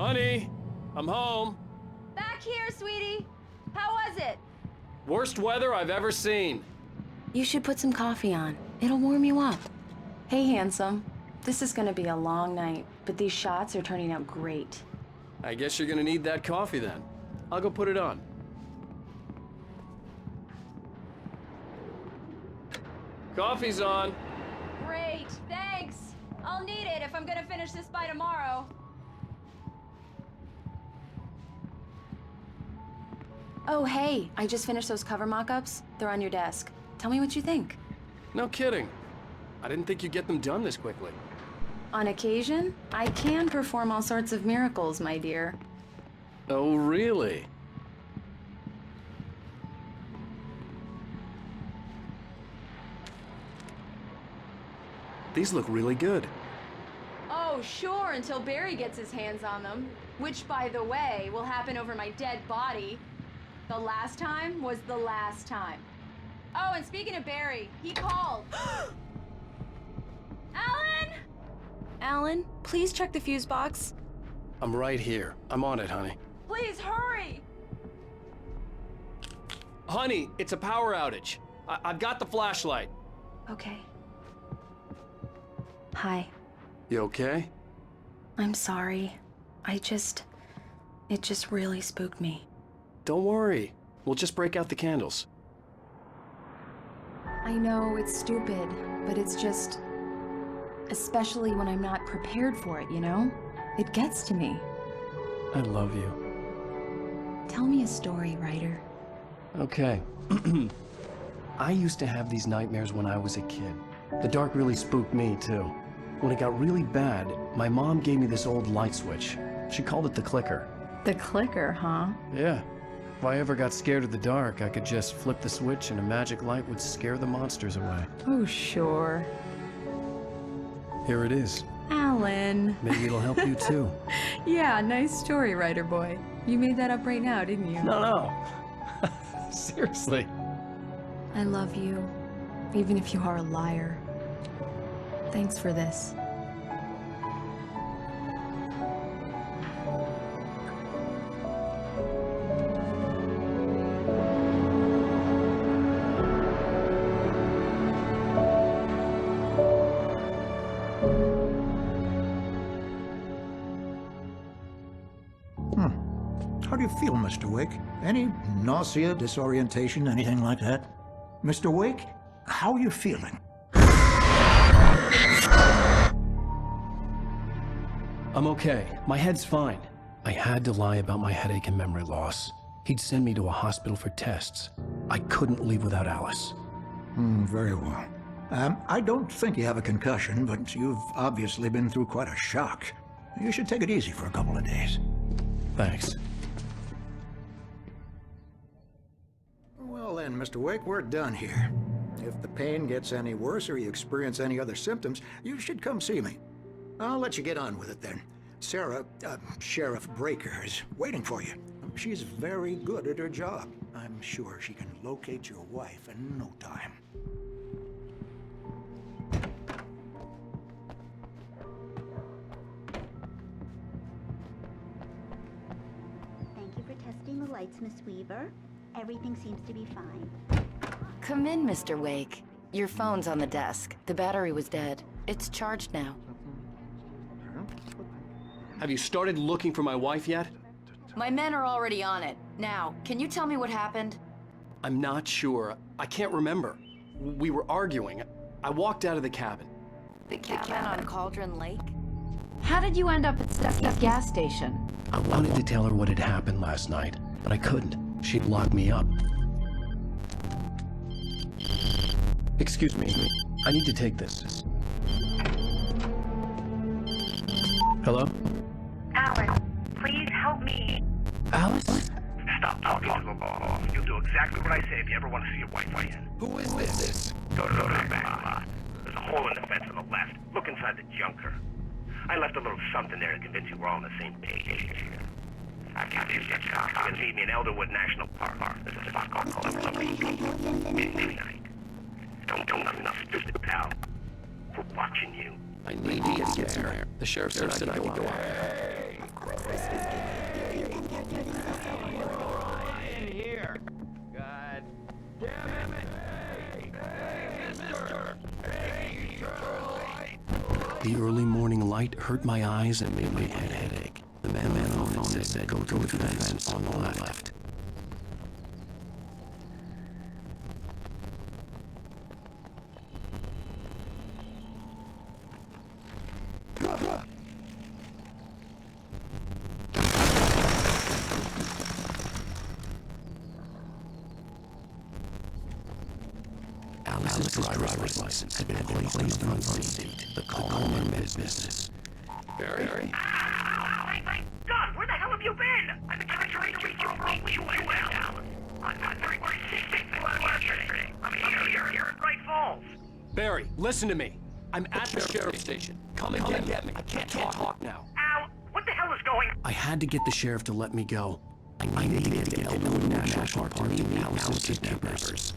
Honey, I'm home. Back here, sweetie. How was it? Worst weather I've ever seen. You should put some coffee on. It'll warm you up. Hey, handsome. This is gonna be a long night, but these shots are turning out great. I guess you're gonna need that coffee then. I'll go put it on. Coffee's on. Great, thanks. I'll need it if I'm gonna finish this by tomorrow. Oh, hey, I just finished those cover mock-ups. They're on your desk. Tell me what you think. No kidding. I didn't think you'd get them done this quickly. On occasion, I can perform all sorts of miracles, my dear. Oh, really? These look really good. Oh, sure, until Barry gets his hands on them. Which, by the way, will happen over my dead body. The last time was the last time. Oh, and speaking of Barry, he called. Alan! Alan, please check the fuse box. I'm right here. I'm on it, honey. Please, hurry! Honey, it's a power outage. I've got the flashlight. Okay. Hi. You okay? I'm sorry. It just really spooked me. Don't worry. We'll just break out the candles. I know it's stupid, but it's just... especially when I'm not prepared for it, you know? It gets to me. I love you. Tell me a story, writer. Okay. I used to have these nightmares when I was a kid. The dark really spooked me, too. When it got really bad, my mom gave me this old light switch. She called it the clicker. The clicker, huh? Yeah. If I ever got scared of the dark, I could just flip the switch and a magic light would scare the monsters away. Oh, sure. Here it is. Alan. Maybe it'll help you, too. Yeah, nice story, writer boy. You made that up right now, didn't you? No. Seriously. I love you, even if you are a liar. Thanks for this. How do you feel, Mr. Wake? Any nausea, disorientation, anything like that? Mr. Wake, how are you feeling? I'm okay. My head's fine. I had to lie about my headache and memory loss. He'd send me to a hospital for tests. I couldn't leave without Alice. Very well. I don't think you have a concussion, but you've obviously been through quite a shock. You should take it easy for a couple of days. Thanks. Well then, Mr. Wake, we're done here. If the pain gets any worse or you experience any other symptoms, you should come see me. I'll let you get on with it then. Sarah, Sheriff Breaker, is waiting for you. She's very good at her job. I'm sure she can locate your wife in no time. Thank you for testing the lights, Miss Weaver. Everything seems to be fine. Come in, Mr. Wake. Your phone's on the desk. The battery was dead. It's charged now. Have you started looking for my wife yet? My men are already on it. Now, can you tell me what happened? I'm not sure. I can't remember. We were arguing. I walked out of the cabin. The cabin on Cauldron Lake? How did you end up at Stuckey's gas station? I wanted to tell her what had happened last night, but I couldn't. She'd locked me up. Excuse me. I need to take this. Hello? Alan, please help me. Alice? Stop talking to the law. You'll do exactly what I say if you ever want to see your wife again. Who is this? Go to the back lot. There's a hole in the fence on the left. Look inside the junker. I left a little something there to convince you we're all on the same page. I've got these guys. You're gonna meet me in Elderwood National Park. There's a spot called midnight. Don't let nothing stupid, pal. We're watching you. I need to get there. The sheriff said I could go out. The early morning light hurt my eyes and made my head ache. The man on the phone said, go to the fence on the left. Alice's driver's license had been placed on the front seat. The calmer business. Barry. My God, where the hell have you been? I've been trying to reach you for a wee while. I'm not very yesterday. I'm here in Bright Falls. Barry, listen to me. I'm at the sheriff's station. Come and get me. I can't talk now. Al, what the hell is going on? I had to get the sheriff to let me go. I needed to get Elderwood National Park to meet Alice's kidnappers.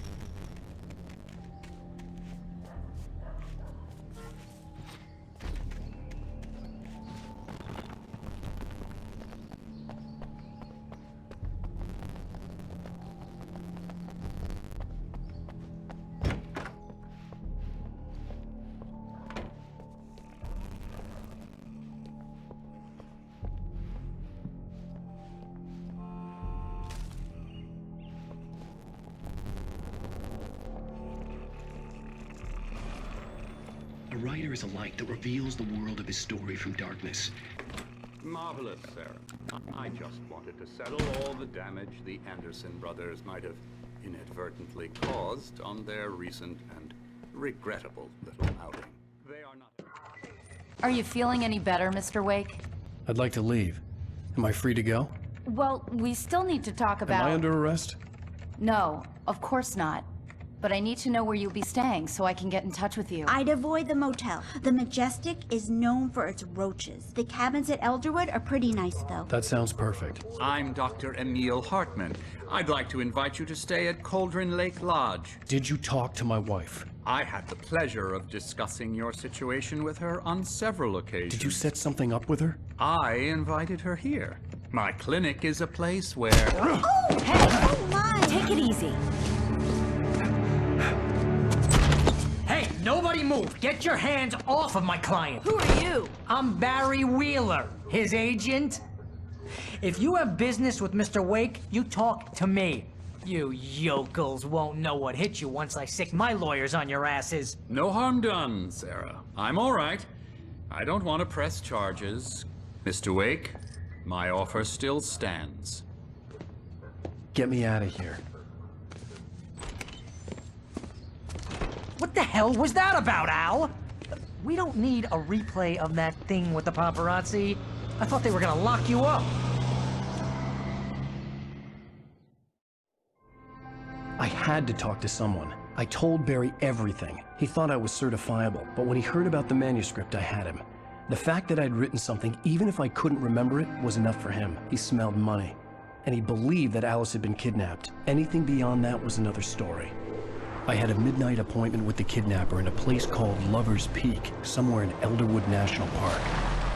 A writer is a light that reveals the world of his story from darkness. Marvelous, Sarah. I just wanted to settle all the damage the Anderson brothers might have inadvertently caused on their recent and regrettable little outing. They are not... Are you feeling any better, Mr. Wake? I'd like to leave. Am I free to go? Well, we still need to talk about... Am I under arrest? No, of course not. But I need to know where you'll be staying so I can get in touch with you. I'd avoid the motel. The Majestic is known for its roaches. The cabins at Elderwood are pretty nice, though. That sounds perfect. I'm Dr. Emil Hartman. I'd like to invite you to stay at Cauldron Lake Lodge. Did you talk to my wife? I had the pleasure of discussing your situation with her on several occasions. Did you set something up with her? I invited her here. My clinic is a place where... Oh, hey! Oh, my! Take it easy. Hey, nobody move! Get your hands off of my client! Who are you? I'm Barry Wheeler, his agent. If you have business with Mr. Wake, you talk to me. You yokels won't know what hit you once I sick my lawyers on your asses. No harm done, Sarah. I'm all right. I don't want to press charges. Mr. Wake, my offer still stands. Get me out of here. What the hell was that about, Al? We don't need a replay of that thing with the paparazzi. I thought they were gonna lock you up. I had to talk to someone. I told Barry everything. He thought I was certifiable, but when he heard about the manuscript, I had him. The fact that I'd written something, even if I couldn't remember it, was enough for him. He smelled money. And he believed that Alice had been kidnapped. Anything beyond that was another story. I had a midnight appointment with the kidnapper in a place called Lover's Peak, somewhere in Elderwood National Park.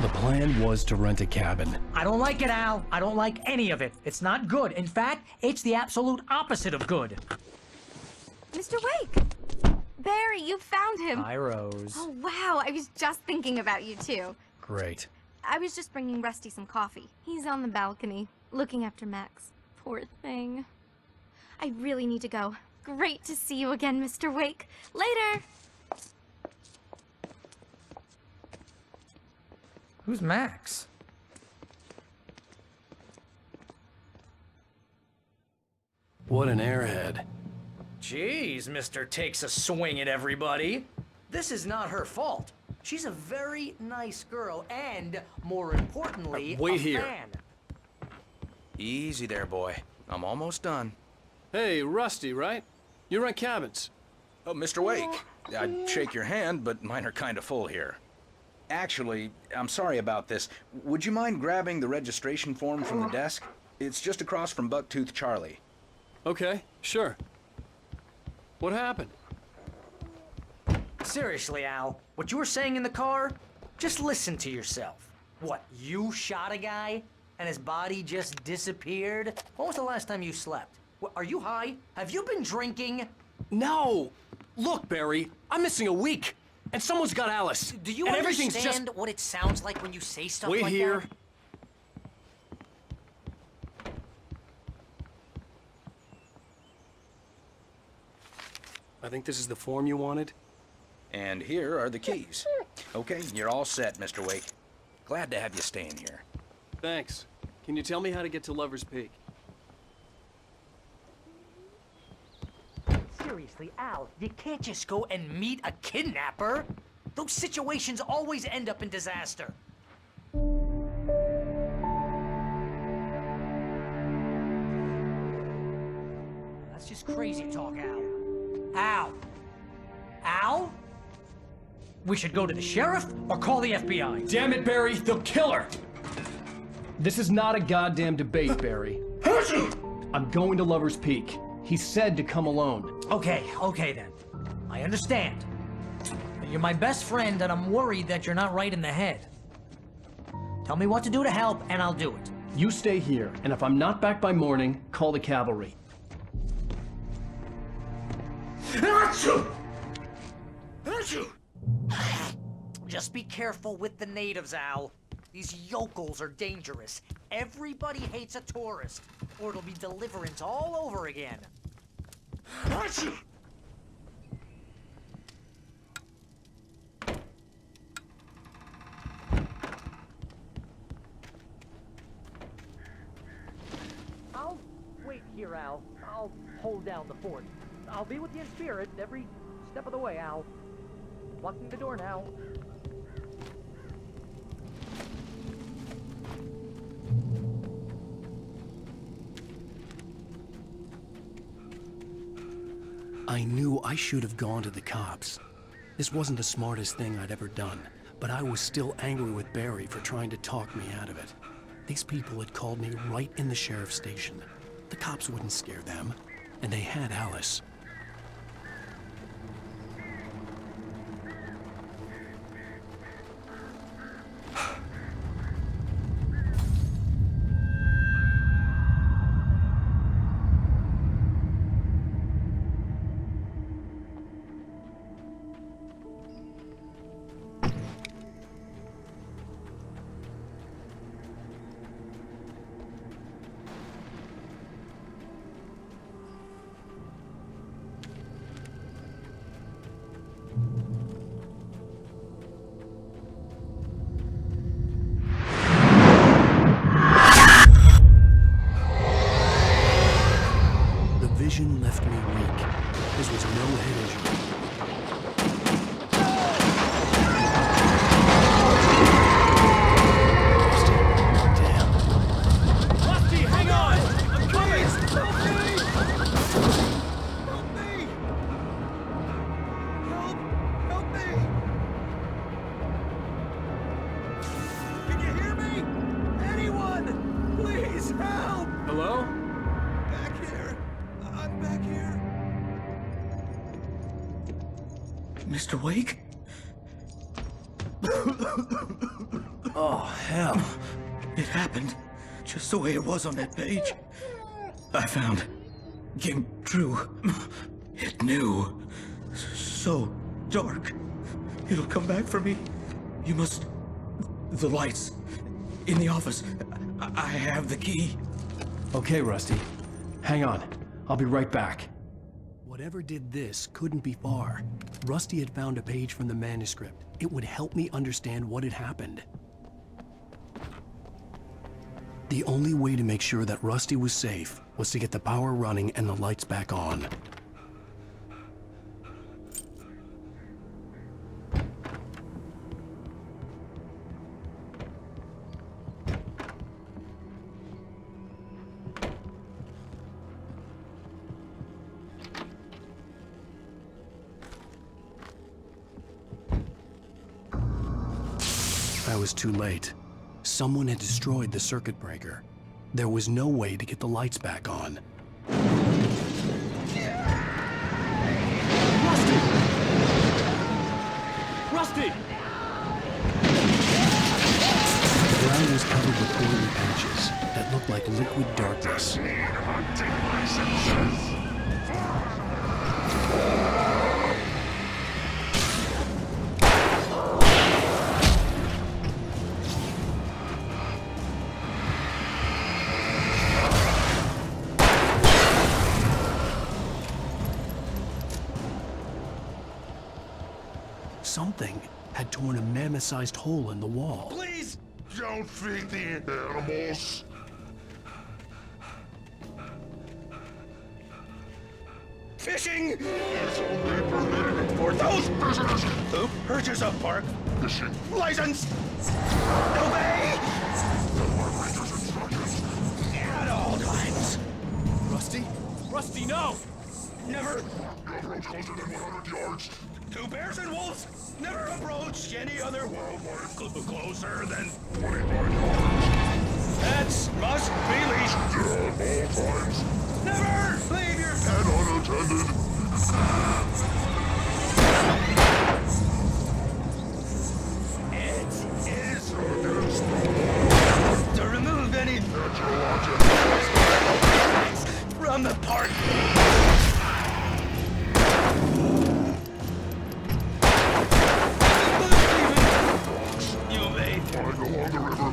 The plan was to rent a cabin. I don't like it, Al. I don't like any of it. It's not good. In fact, it's the absolute opposite of good. Mr. Wake! Barry, you found him! Hi, Rose. Oh, wow. I was just thinking about you, too. Great. I was just bringing Rusty some coffee. He's on the balcony, looking after Max. Poor thing. I really need to go. Great to see you again, Mr. Wake. Later! Who's Max? What an airhead. Jeez, Mr. Takes a swing at everybody. This is not her fault. She's a very nice girl and, more importantly, Wait a here. fan. Easy there, boy. I'm almost done. Hey, Rusty, right? You rent cabins. Oh, Mr. Wake. I'd shake your hand, but mine are kind of full here. Actually, I'm sorry about this. Would you mind grabbing the registration form from the desk? It's just across from Bucktooth Charlie. Okay, sure. What happened? Seriously, Al, what you were saying in the car, just listen to yourself. What, you shot a guy and his body just disappeared? When was the last time you slept? What, are you high? Have you been drinking? No! Look, Barry, I'm missing a week. and someone's got Alice. Do you and everything's understand just... what it sounds like when you say stuff Wait like here. that? I think this is the form you wanted. And here are the keys. Okay, you're all set, Mr. Wake. Glad to have you staying here. Thanks. Can you tell me how to get to Lover's Peak? Seriously, Al, you can't just go and meet a kidnapper. Those situations always end up in disaster. That's just crazy talk, Al. Al? Al? We should go to the sheriff or call the FBI. Damn it, Barry, they'll kill her! This is not a goddamn debate, Barry. I'm going to Lover's Peak. He said to come alone. Okay then. I understand. But you're my best friend and I'm worried that you're not right in the head. Tell me what to do to help and I'll do it. You stay here, and if I'm not back by morning, call the cavalry. Just be careful with the natives, Al. These yokels are dangerous. Everybody hates a tourist, or it'll be deliverance all over again. I'll wait here, Al. I'll hold down the fort. I'll be with you in spirit every step of the way, Al. Locking the door now. I knew I should have gone to the cops. This wasn't the smartest thing I'd ever done, but I was still angry with Barry for trying to talk me out of it. These people had called me right in the sheriff's station. The cops wouldn't scare them, and they had Alice. Vision left me weak. This was no head injury. Damn. Rusty, hang on! I'm coming! Help me! Help me! Help me! Can you hear me? Anyone! Please help! Hello? Back here. I'm back here. Mr. Wake? Oh, hell. It happened just the way it was on that page. I found. Came true. It knew. So dark. It'll come back for me. You must... The lights. In the office. I have the key. Okay, Rusty. Hang on. I'll be right back. Whatever did this couldn't be far. Rusty had found a page from the manuscript. It would help me understand what had happened. The only way to make sure that Rusty was safe was to get the power running and the lights back on. I was too late. Someone had destroyed the circuit breaker. There was no way to get the lights back on. Rusty! Rusty! The ground was covered with oily patches that looked like liquid darkness. something had torn a mammoth-sized hole in the wall. Please don't feed the animals. Fishing! It's only permitted for those visitors who purchase a park fishing license. Obey! At all times. Rusty? Rusty, no! Never. Approach closer than 100 yards. Two bears and wolves never approach any other wildlife closer than 25 yards. Pets must be leashed. At all times. Never leave your And unattended. It is Against the to remove any natural objects. from the park. You may Find along the river.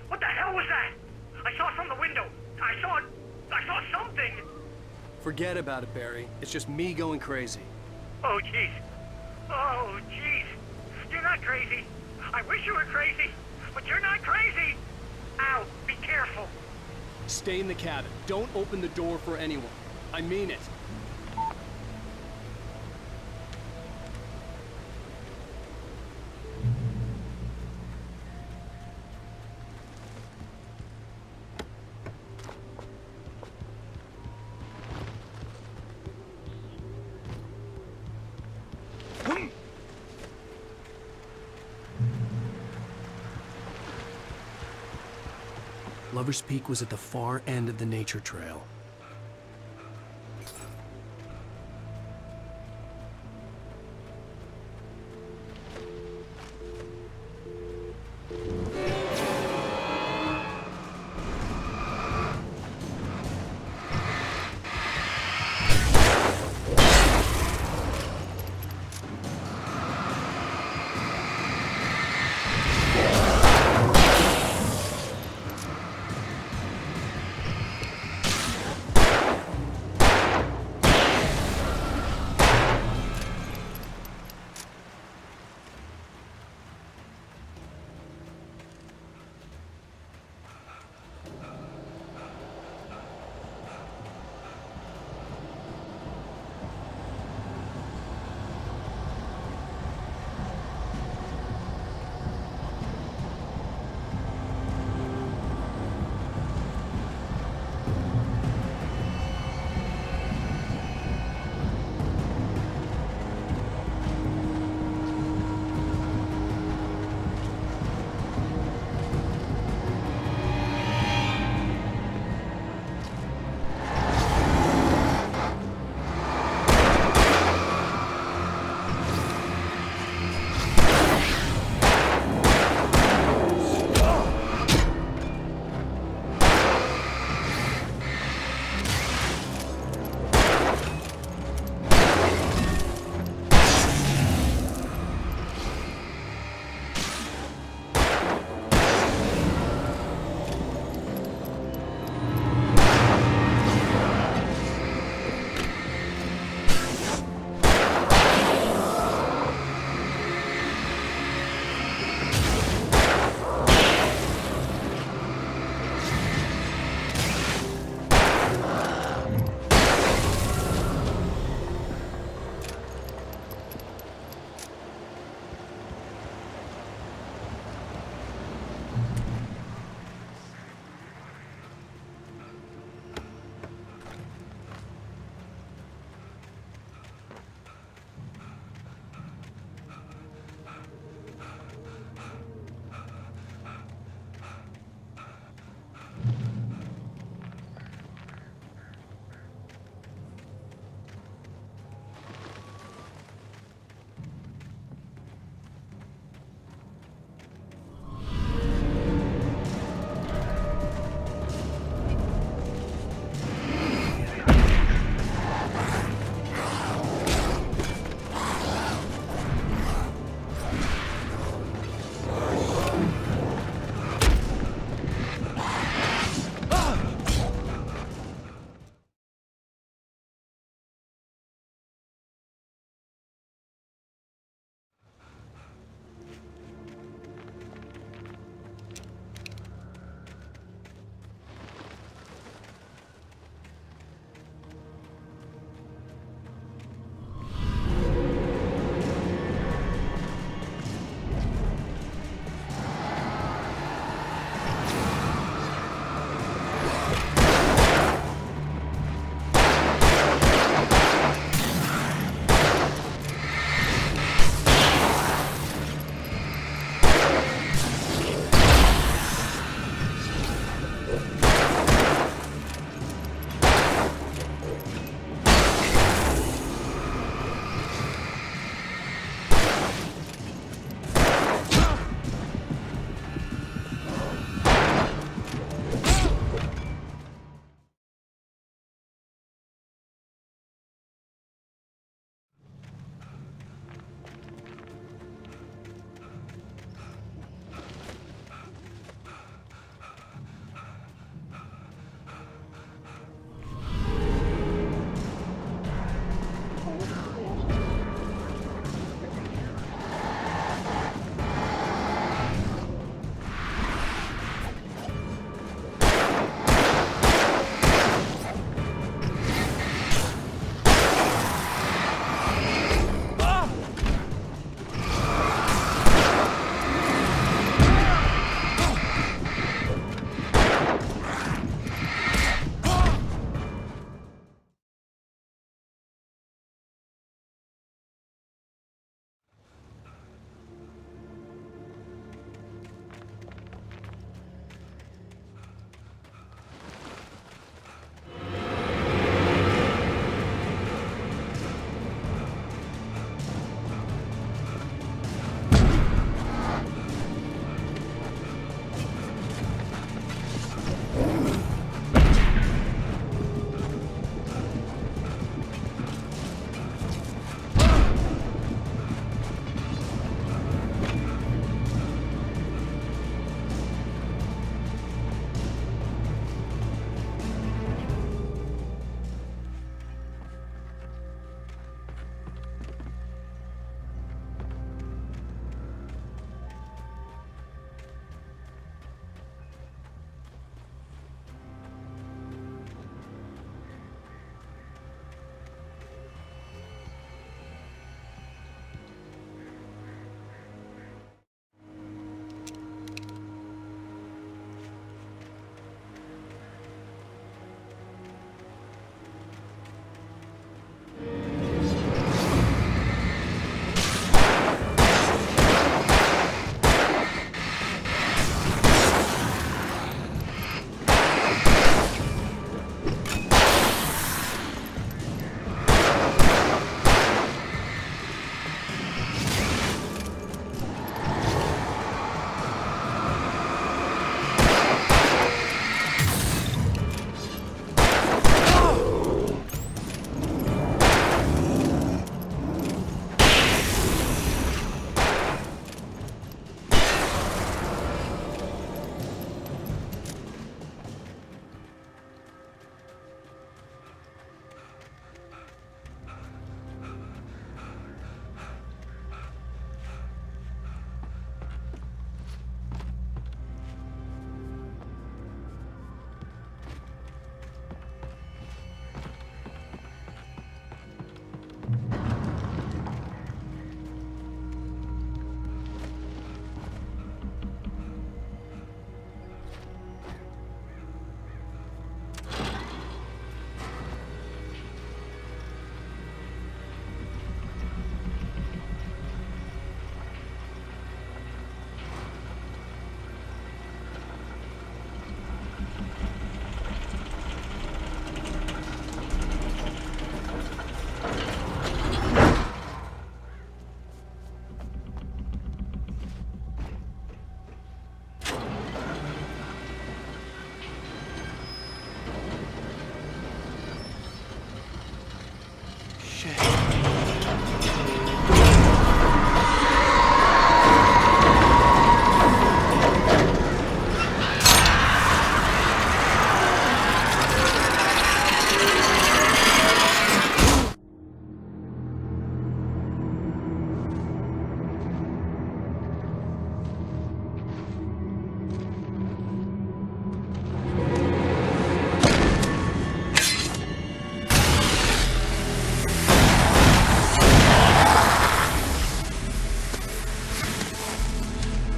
What the hell was that? I saw it from the window. I saw something. Forget about it, Barry. It's just me going crazy. Oh, jeez. Oh, jeez. You're not crazy. I wish you were crazy, but you're not crazy. Ow, be careful. Stay in the cabin. Don't open the door for anyone. I mean it. Lover's Peak was at the far end of the nature trail.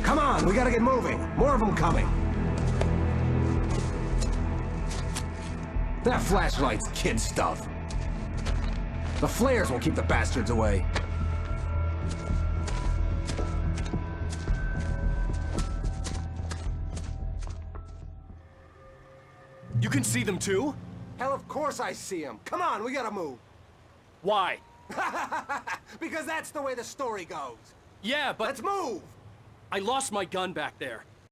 Come on, we gotta get moving. More of them coming. That flashlight's kid stuff. The flares won't keep the bastards away. You can see them too? Hell, of course I see them. Come on, we gotta move. Why? Because that's the way the story goes. Yeah, but... Let's move! I lost my gun back there.